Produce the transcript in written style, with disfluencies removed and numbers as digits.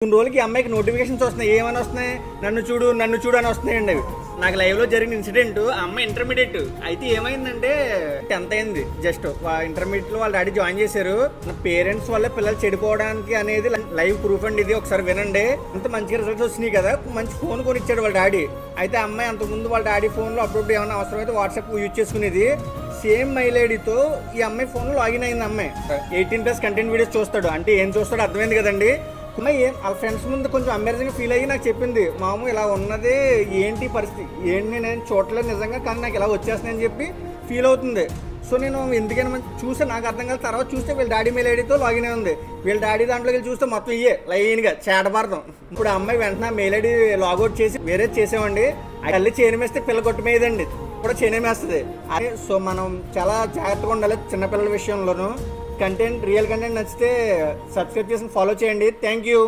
కొన్ని రోజులకి ఈ అమ్మాయికి నోటిఫికేషన్స్ వస్తున్నాయి. ఏమని వస్తున్నాయి? నన్ను చూడు అని వస్తున్నాయండి అవి. నాకు లైవ్లో జరిగిన ఇన్సిడెంట్, ఆ అమ్మాయి ఇంటర్మీడియట్ అయితే ఏమైందంటే 10th అయింది జస్ట్. ఇంటర్మీడియట్లో వాళ్ళ డాడీ జాయిన్ చేశారు. పేరెంట్స్ వల్ల పిల్లలు చెడిపోవడానికి అనేది లైవ్ ప్రూఫ్ అండి ఇది. ఒకసారి వినండి. అంత మంచిగా రిజల్ట్స్ వచ్చినాయి కదా, మంచి ఫోన్ కొనిచ్చాడు వాళ్ళ డాడీ. అయితే అమ్మాయి అంతకుముందు వాళ్ళ డాడీ ఫోన్లో అప్పుడప్పుడు ఏమైనా అవసరమైతే వాట్సాప్ యూజ్ చేసుకునేది. సేమ్ మెయిల్ ఐడితో ఈ అమ్మాయి ఫోన్లో లాగిన్ అయింది. అమ్మాయి 18+ కంటెంట్ వీడియోస్ చూస్తాడు. అంటే ఏం చూస్తాడో అర్థమైంది కదండి. అమ్మాయి వాళ్ళ ఫ్రెండ్స్ ముందు కొంచెం ఎంబారసింగ్గా ఫీల్ అయ్యి నాకు చెప్పింది, మాము ఇలా ఉన్నది ఏంటి పరిస్థితి, ఏంటి నేను చూడలేదు నిజంగా, కానీ నాకు ఇలా వచ్చేస్తున్నాయని చెప్పి ఫీల్ అవుతుంది. సో నేను ఎందుకైనా చూస్తే నాకు అర్థం కాదు. తర్వాత చూస్తే వీళ్ళ డాడీ మెయిల్ ఐడితో లాగిన్ అయి ఉంది. వీళ్ళ డాడీ దాంట్లోకి వెళ్ళి చూస్తే మొత్తం ఇయ్యే లైన్గా చేటపడతాం. ఇప్పుడు అమ్మాయి వెంటనే మెయిల్ ఐడి లాగౌట్ చేసి వేరే చేసామండి. తల్లి చేనేమేస్తే పిల్ల కొట్టుమేదండి, కూడా చేనేమేస్తుంది. అదే సో మనం చాలా జాగ్రత్తగా ఉండాలి చిన్నపిల్లల విషయంలోనూ. రియల్ కంటెంట్ నచ్చితే సబ్స్క్రైబ్ చేసి ఫాలో చేయండి. Thank you.